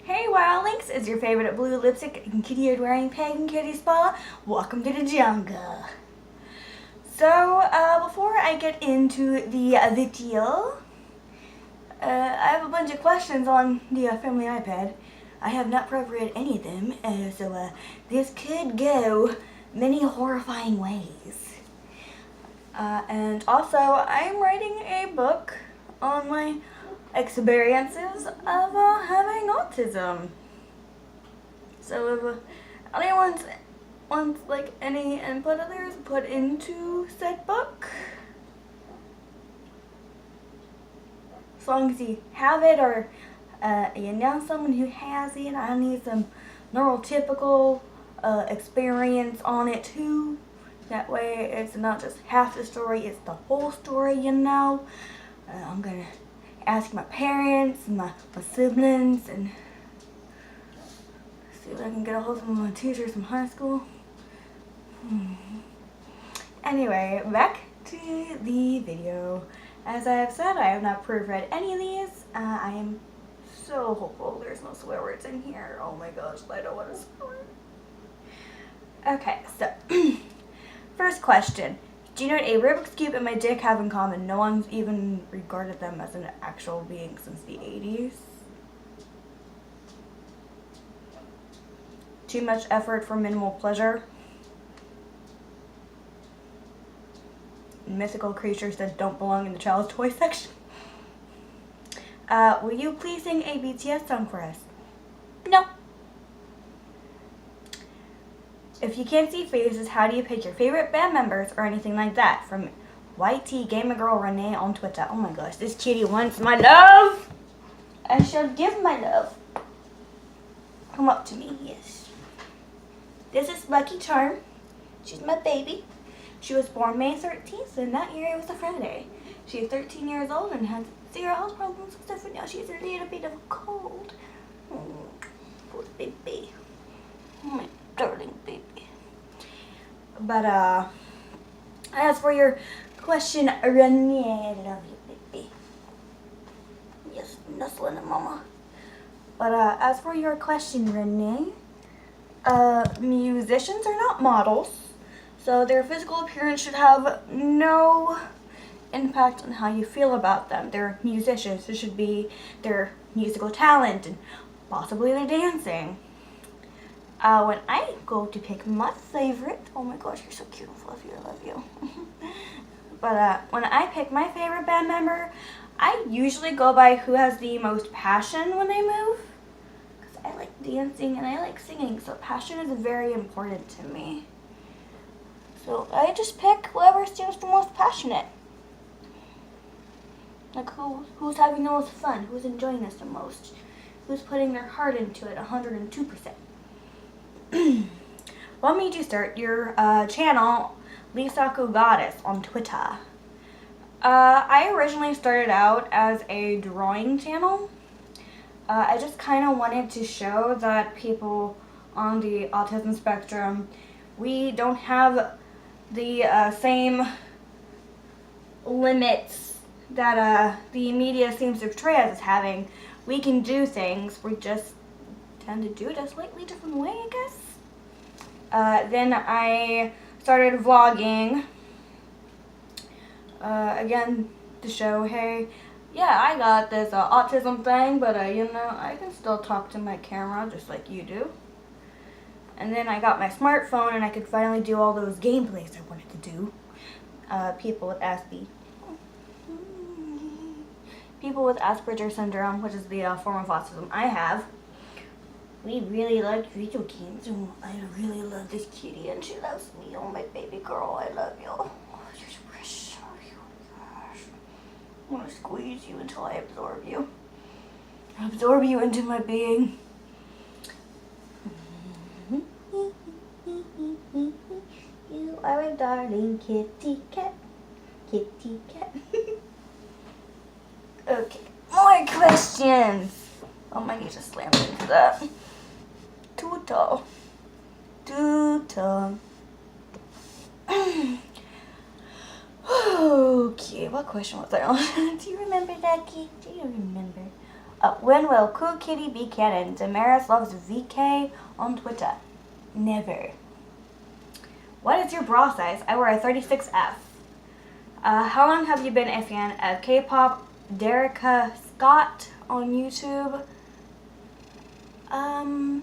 Hey Wildlings, is your favorite blue lipstick and kitty-eared wearing pig and kitty spa? Welcome to the jungle. So, before I get into the video, I have a bunch of questions on the family iPad. I have not proofread any of them, so this could go many horrifying ways. And also, I'm writing a book on my experiences of having autism. So if anyone wants like any input of theirs put into said book, as long as you have it or you know someone who has it, I need some neurotypical experience on it too. That way it's not just half the story, it's the whole story, you know. I'm gonna ask my parents and my siblings and see if I can get a hold of my teachers from high school. Anyway, back to the video. As I have said, I have not proofread any of these. I am so hopeful there's no swear words in here. Oh my gosh, I don't want to swear. Okay, so first question. Do you know what a Rubik's Cube and my dick have in common? No one's even regarded them as an actual being since the 80s. Too much effort for minimal pleasure. Mythical creatures that don't belong in the child's toy section. Will you please sing a BTS song for us? No. If you can't see faces, how do you pick your favorite band members or anything like that? From YT Gamer Girl Renee on Twitter. Oh my gosh, this kitty wants my love. I shall give my love. Come up to me, yes. This is Lucky Charm. She's my baby. She was born May 13th, and that year it was a Friday. She is 13 years old and has 0 health problems except for now she has a little bit of a cold. Poor baby. Oh my darling baby. But as for your question, Renee, I love you, baby. Yes, nuzzling it, mama. But as for your question, Renee, musicians are not models, so their physical appearance should have no impact on how you feel about them. They're musicians. It should be their musical talent and possibly their dancing. When I go to pick my favorite, oh my gosh, you're so cute and fluffy, I love you. But when I pick my favorite band member, I usually go by who has the most passion when they move. Because I like dancing and I like singing, so passion is very important to me. So I just pick whoever seems the most passionate. Like who's having the most fun, who's enjoying this the most, who's putting their heart into it 102%. Want me to start your channel, Lisaku Goddess, on Twitter. I originally started out as a drawing channel. I just kind of wanted to show that people on the autism spectrum, we don't have the same limits that the media seems to portray us as having. We can do things, we just tend to do it a slightly different way, I guess. Then I started vlogging, again, to show, hey, yeah, I got this autism thing, but you know, I can still talk to my camera just like you do. And then I got my smartphone and I could finally do all those gameplays I wanted to do. People with Aspie. People with Asperger's syndrome, which is the form of autism I have. We really like video games, and I really love this kitty, and she loves me. Oh, my baby girl, I love you. Oh, you're so precious. Oh, my gosh. I want to squeeze you until I absorb you. Absorb you into my being. You are a darling kitty cat. Kitty cat. Okay, more questions. Oh, my knee just slammed into that. Too tall. Too tall. Okay, what question was I on? Do you remember that, Kate? Do you remember? When will Cool Kitty be canon? Damaris loves VK on Twitter. Never. What is your bra size? I wear a 36F. How long have you been a fan of K-pop? Derica Scott on YouTube. I'm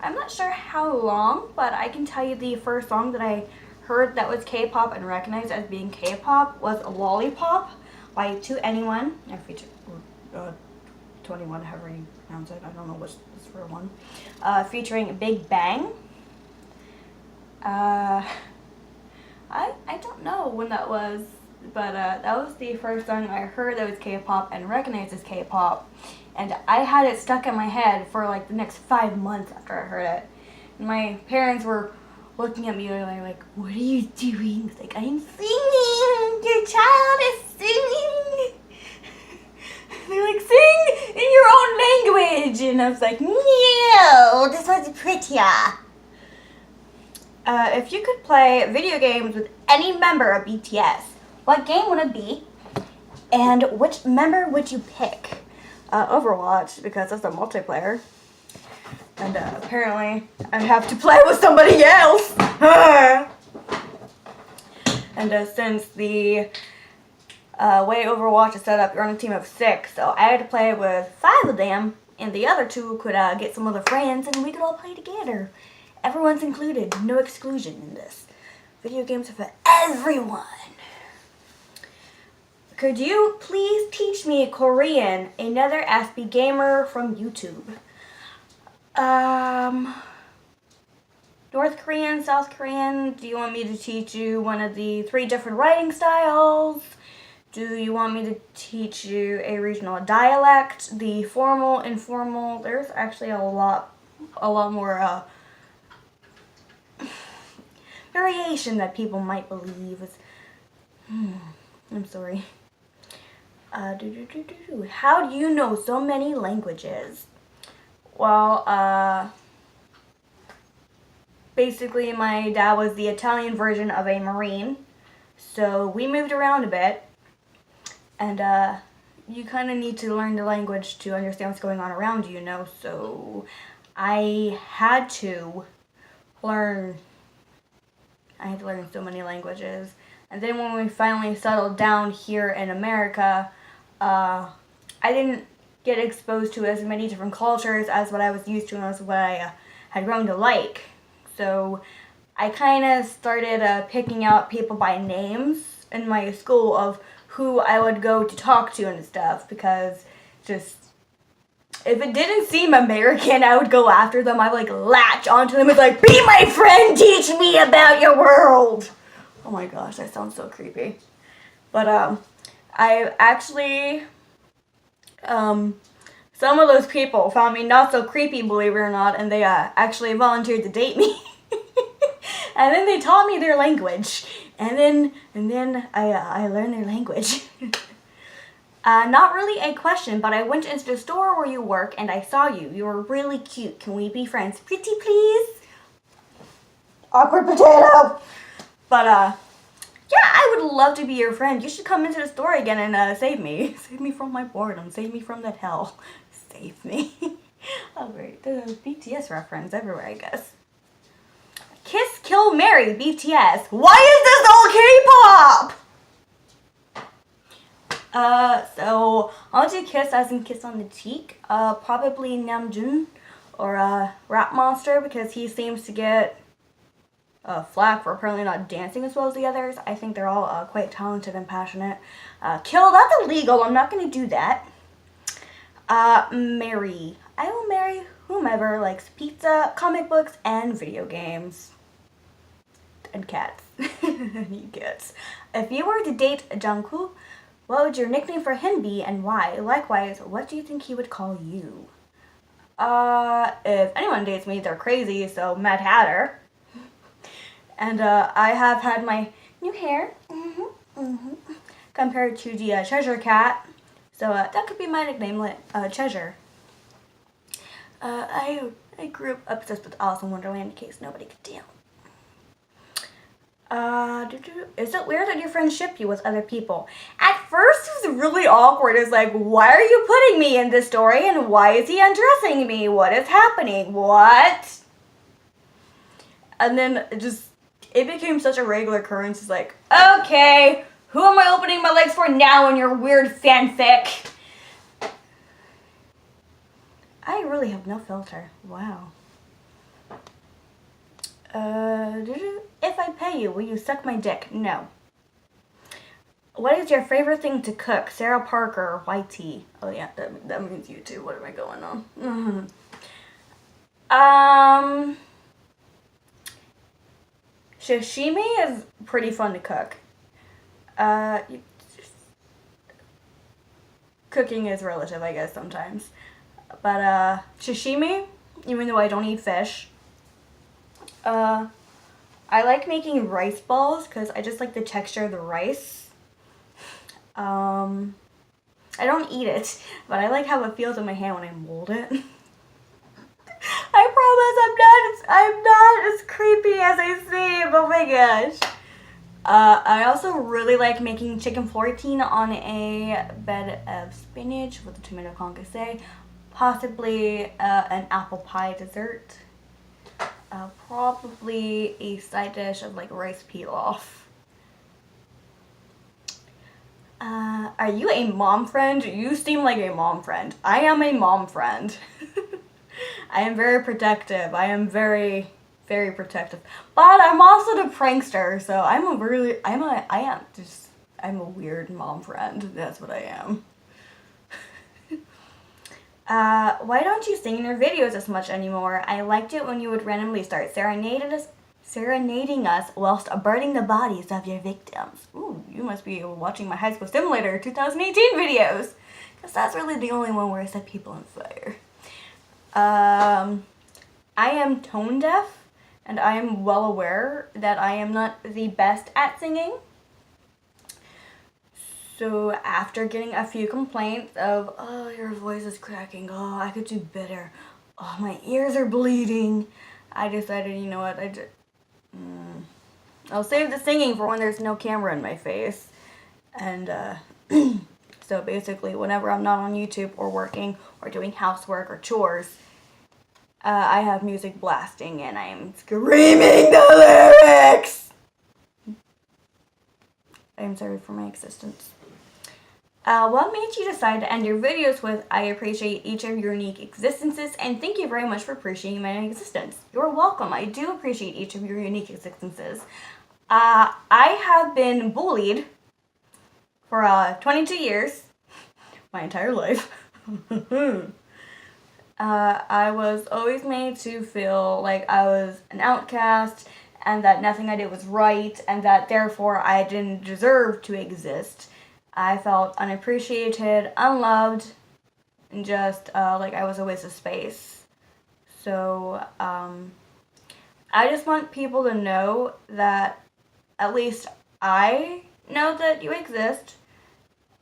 not sure how long, but I can tell you the first song that I heard that was K-pop and recognized as being K-pop was Lollipop by 2NE1. I featured 21, however you pronounce it. I don't know what's this for one. Featuring Big Bang. I don't know when that was, but that was the first song I heard that was K-pop and recognized as K-pop. And I had it stuck in my head for like the next 5 months after I heard it. And my parents were looking at me and they're like, "What are you doing?" It's like, "I'm singing! Your child is singing!" They're like, "Sing in your own language!" And I was like, "No, this one's prettier." If you could play video games with any member of BTS, what game would it be? And which member would you pick? Overwatch, because that's a multiplayer. And apparently I have to play with somebody else. And since the way Overwatch is set up, you're on a team of 6, so I had to play with 5 of them, and the other 2 could get some other friends, and we could all play together. Everyone's included, no exclusion in this. Video games are for everyone. Could you please teach me Korean? Another Aspie gamer from YouTube. North Korean, South Korean, do you want me to teach you one of the 3 different writing styles? Do you want me to teach you a regional dialect, the formal, informal? There's actually a lot more variation that people might believe is. I'm sorry. How do you know so many languages? Well, basically my dad was the Italian version of a Marine, so we moved around a bit, and you kind of need to learn the language to understand what's going on around you, so I had to learn so many languages. And then when we finally settled down here in America, I didn't get exposed to as many different cultures as what I was used to and as what I had grown to like. So I kind of started picking out people by names in my school of who I would go to talk to and stuff, because just if it didn't seem American, I would go after them. I would latch onto them and be my friend, teach me about your world. Oh my gosh, that sounds so creepy. But I actually, some of those people found me not so creepy, believe it or not, and they actually volunteered to date me. And then they taught me their language, and then I learned their language. Not really a question, but I went into the store where you work and I saw you. You were really cute. Can we be friends? Pretty please? Awkward potato. But yeah, I would love to be your friend. You should come into the store again and save me. Save me from my boredom. Save me from that hell. Save me. Oh great, there's a BTS reference everywhere, I guess. Kiss, kill, marry, BTS. Why is this all K-pop? So I'll do kiss as in kiss on the cheek. Probably Namjoon or Rap Monster, because he seems to get flack for apparently not dancing as well as the others. I think they're all quite talented and passionate. Kill, that's illegal. I'm not going to do that. Marry. I will marry whomever likes pizza, comic books, and video games. And cats. You cats. If you were to date Jungkook, what would your nickname for him be and why? Likewise, what do you think he would call you? If anyone dates me, they're crazy, so Mad Hatter. And I have had my new hair compared to the Cheshire Cat, so that could be my nickname, Cheshire. I grew up obsessed with Alice in Wonderland, in case nobody could tell. Is it weird that your friends ship you with other people? At first, it was really awkward. It's like, why are you putting me in this story, and why is he undressing me? What is happening? What? And then it became such a regular occurrence. It's like, okay, who am I opening my legs for now in your weird fanfic? I really have no filter. Wow. If I pay you, will you suck my dick? No. What is your favorite thing to cook? Sarah Parker or YT? Oh yeah, that means you too. What am I going on? Sashimi is pretty fun to cook. Cooking is relative, I guess, sometimes. But sashimi, even though I don't eat fish, I like making rice balls because I just like the texture of the rice. I don't eat it, but I like how it feels in my hand when I mold it. I promise I'm not as creepy as I seem. Oh my gosh. I also really like making chicken florentine on a bed of spinach with a tomato concasse, possibly an apple pie dessert, probably a side dish of like rice pilaf. Are you a mom friend? You seem like a mom friend. I am a mom friend. I am very protective. I am very, very protective. But I'm also the prankster, so I'm a weird mom friend. That's what I am. Why don't you sing in your videos as much anymore? I liked it when you would randomly start serenading us whilst burning the bodies of your victims. Ooh, you must be watching my High School Simulator 2018 videos, because that's really the only one where I set people on fire. I am tone deaf, and I am well aware that I am not the best at singing. So after getting a few complaints of, oh, your voice is cracking, oh, I could do better, oh, my ears are bleeding, I decided, you know what, I'll save the singing for when there's no camera in my face. And so basically, whenever I'm not on YouTube or working or doing housework or chores, I have music blasting and I am screaming the lyrics. I am sorry for my existence. What made you decide to end your videos with, I appreciate each of your unique existences and thank you very much for appreciating my existence? You're welcome. I do appreciate each of your unique existences. I have been bullied for 22 years, my entire life. I was always made to feel like I was an outcast and that nothing I did was right and that therefore I didn't deserve to exist. I felt unappreciated, unloved, and just like I was a waste of space. So I just want people to know that at least I know that you exist,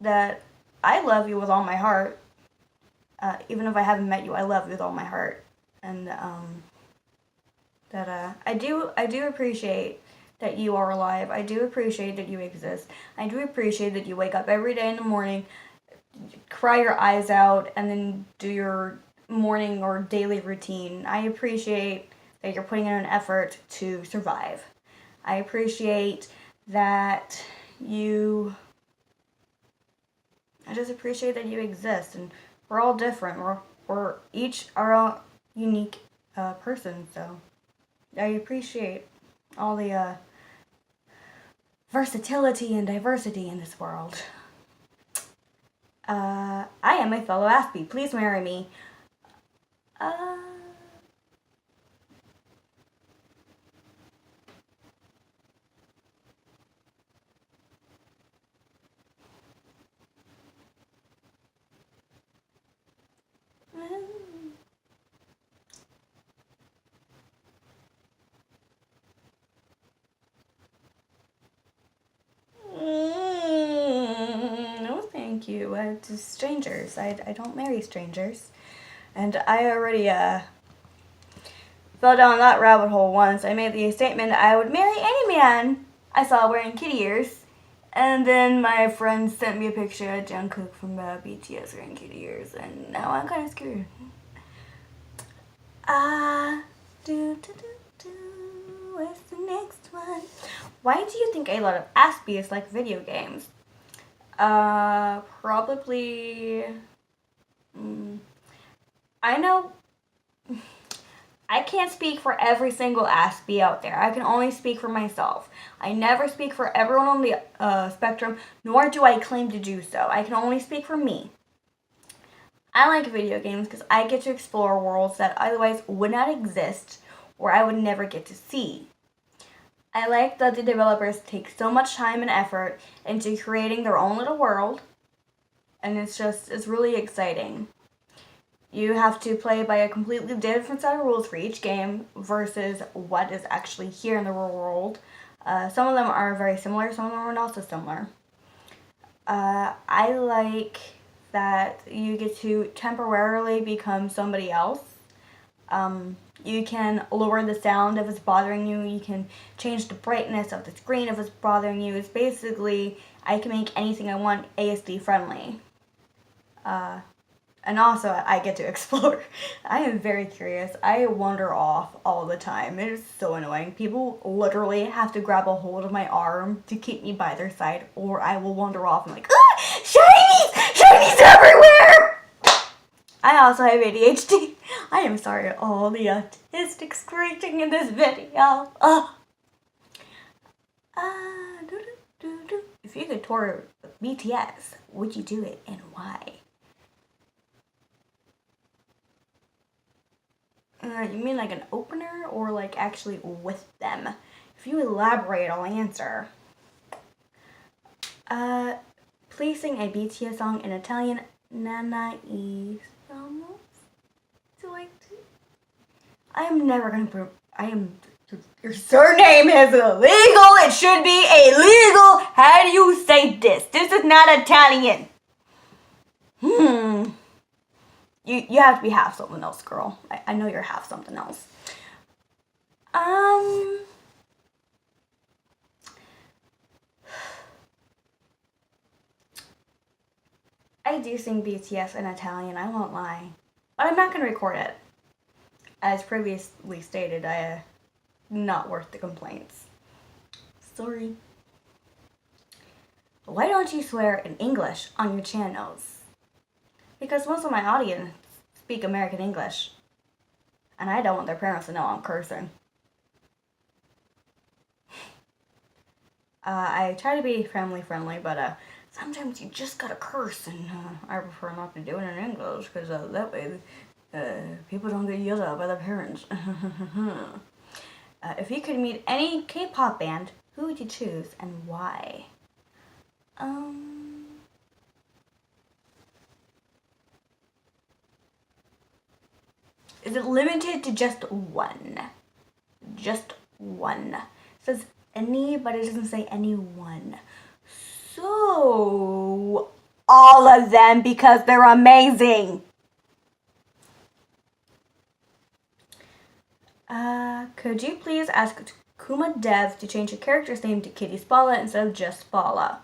that I love you with all my heart. Even if I haven't met you, I love you with all my heart. And that I do appreciate that you are alive. I do appreciate that you exist. I do appreciate that you wake up every day in the morning, cry your eyes out, and then do your morning or daily routine. I appreciate that you're putting in an effort to survive. I appreciate that I just appreciate that you exist, and we're all different. We're each our own unique person, so I appreciate all the versatility and diversity in this world. I am a fellow Aspie. Please marry me. No, thank you. Just strangers. I don't marry strangers. And I already fell down that rabbit hole once. I made the statement I would marry any man I saw wearing kitty ears. And then my friend sent me a picture of Jungkook from BTS wearing kitty ears, and now I'm kind of scared. Where's the next one? Why do you think a lot of Aspies like video games? Probably. I know. I can't speak for every single Aspie out there. I can only speak for myself. I never speak for everyone on the spectrum, nor do I claim to do so. I can only speak for me. I like video games because I get to explore worlds that otherwise would not exist or I would never get to see. I like that the developers take so much time and effort into creating their own little world, and it's really exciting. You have to play by a completely different set of rules for each game versus what is actually here in the real world. Some of them are very similar, some of them are not so similar. I like that you get to temporarily become somebody else. You can lower the sound if it's bothering you. You can change the brightness of the screen if it's bothering you. It's basically, I can make anything I want ASD friendly. And also, I get to explore. I am very curious. I wander off all the time. It is so annoying. People literally have to grab a hold of my arm to keep me by their side, or I will wander off and like, ah, shinies! Shinies everywhere! I also have ADHD. I am sorry all the autistic screeching in this video. If you could tour BTS, would you do it and why? You mean like an opener or like actually with them? If you elaborate, I'll answer. Please sing a BTS song in Italian. Nana y somos. I am never gonna prove. Your surname is illegal. It should be illegal. How do you say this? This is not Italian. You have to be half something else, girl. I know you're half something else. I do sing BTS in Italian, I won't lie. But I'm not going to record it. As previously stated, not worth the complaints. Sorry. Why don't you swear in English on your channels? Because most of my audience speak American English. And I don't want their parents to know I'm cursing. I try to be family friendly, but sometimes you just gotta curse, and I prefer not to do it in English, because that way people don't get yelled at by their parents. If you could meet any K-pop band, who would you choose and why? Is it limited to just one? Just one. It says any, but it doesn't say anyone. So, all of them because they're amazing. Could you please ask Kuma Dev to change your character's name to Kitty Spala instead of just Spala?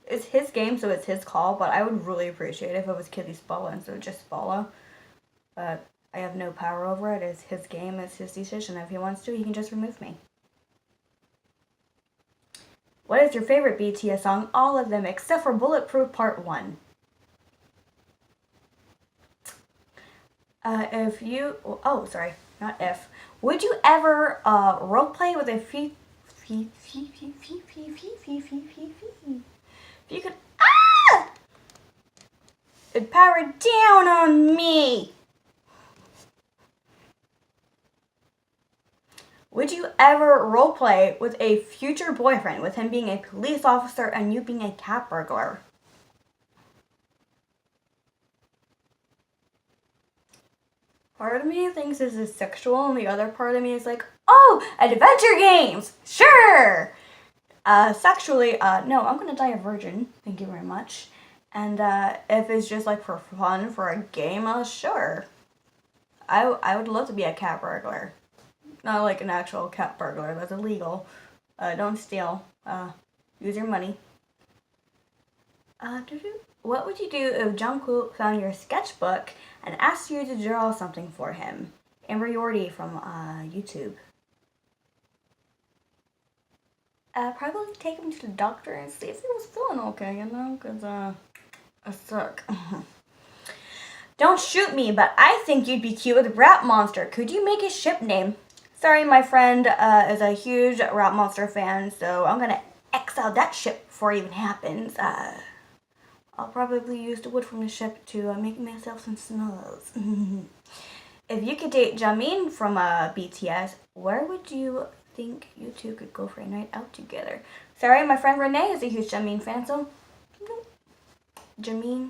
It's his game, so it's his call, but I would really appreciate it if it was Kitty Spala instead of just Spala. But I have no power over it. It's his game, it's his decision. If he wants to, he can just remove me. What is your favorite BTS song? All of them, except for Bulletproof Part 1. Would you ever roleplay with a if you could it powered down on me. Would you ever roleplay with a future boyfriend, with him being a police officer and you being a cat burglar? Part of me thinks this is sexual, and the other part of me is like, oh, adventure games! Sure! Sexually, no, I'm gonna die a virgin. Thank you very much. And if it's just like for fun, for a game, sure. I would love to be a cat burglar. Not like an actual cat burglar, that's illegal. Don't steal. Use your money. What would you do if Jungkook found your sketchbook and asked you to draw something for him? Amber Yordi from YouTube. Probably take him to the doctor and see if he was feeling okay, you know, because I suck. Don't shoot me, but I think you'd be cute with Rat Monster. Could you make a ship name? Sorry, my friend is a huge Rat Monster fan, so I'm gonna X out that ship before it even happens. I'll probably use the wood from the ship to make myself some s'mores. If you could date Jamin from BTS, where would you think you two could go for a night out together? Sorry, my friend Renee is a huge Jamin fan, so no. Jimmy.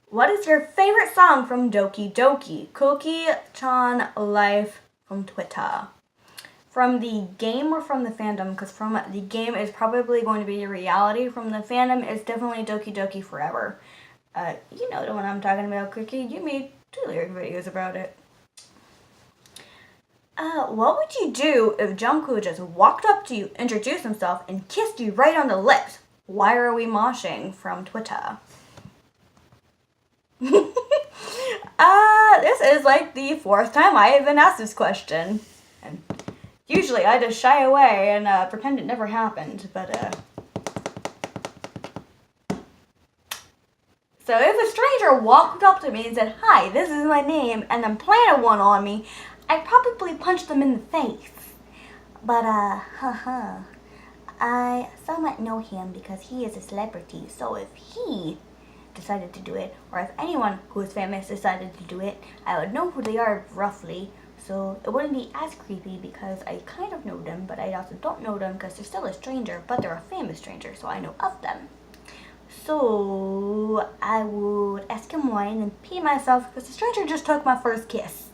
What is your favorite song from Doki Doki? Cookie-chan Life from Twitter. From the game or from the fandom? Because from the game is probably going to be a reality. From the fandom, it's definitely Doki Doki Forever. You know the one I'm talking about, Cookie. You made 2 lyric videos about it. What would you do if Jungkook just walked up to you, introduced himself, and kissed you right on the lips? Why are we moshing from Twitter? This is like the 4th time I have been asked this question. And usually I just shy away and pretend it never happened, but so if a stranger walked up to me and said, "Hi, this is my name," and then planted one on me, I'd probably punch them in the face. But, I somewhat know him because he is a celebrity, so if he decided to do it, or if anyone who is famous decided to do it, I would know who they are roughly, so it wouldn't be as creepy because I kind of know them, but I also don't know them because they're still a stranger, but they're a famous stranger, so I know of them. So I would ask him why and then pee myself because the stranger just took my first kiss.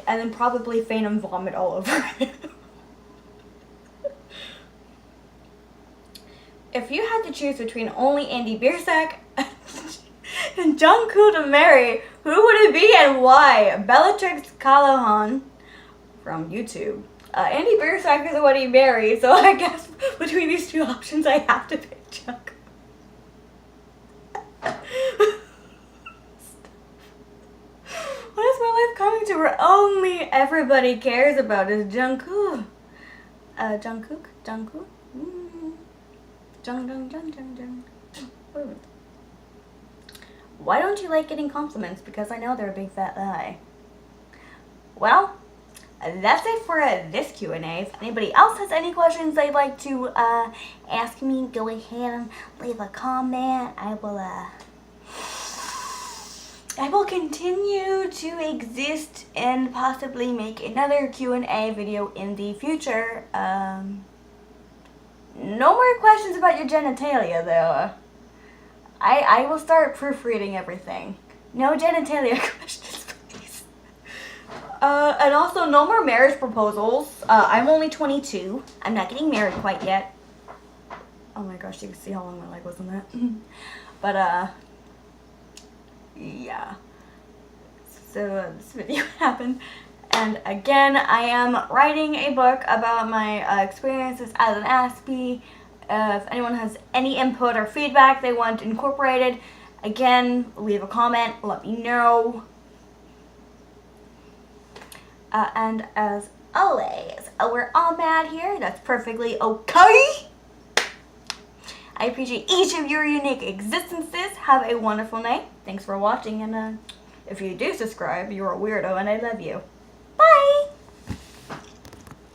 And then probably faint and vomit all over him. If you had to choose between only Andy Biersack and Jungkook to marry, who would it be and why? Bellatrix Callahan from YouTube. Andy Biersack is the one he married, so I guess between these 2 options I have to pick Jungkook. What is my life coming to where only everybody cares about is Jungkook? Jungkook? Why don't you like getting compliments? Because I know they're a big fat lie. Well, that's it for this Q&A. If anybody else has any questions they'd like to ask me, go ahead and leave a comment. I will continue to exist and possibly make another Q&A video in the future. No more questions about your genitalia, though. I will start proofreading everything. No genitalia questions, please. And also, no more marriage proposals. I'm only 22. I'm not getting married quite yet. Oh my gosh, you can see how long my leg was in that. But, yeah. So, this video happened. And again, I am writing a book about my experiences as an Aspie. If anyone has any input or feedback they want incorporated, again, leave a comment, let me know. And as always, we're all mad here. That's perfectly okay. I appreciate each of your unique existences. Have a wonderful night. Thanks for watching, and if you do subscribe, you're a weirdo, and I love you.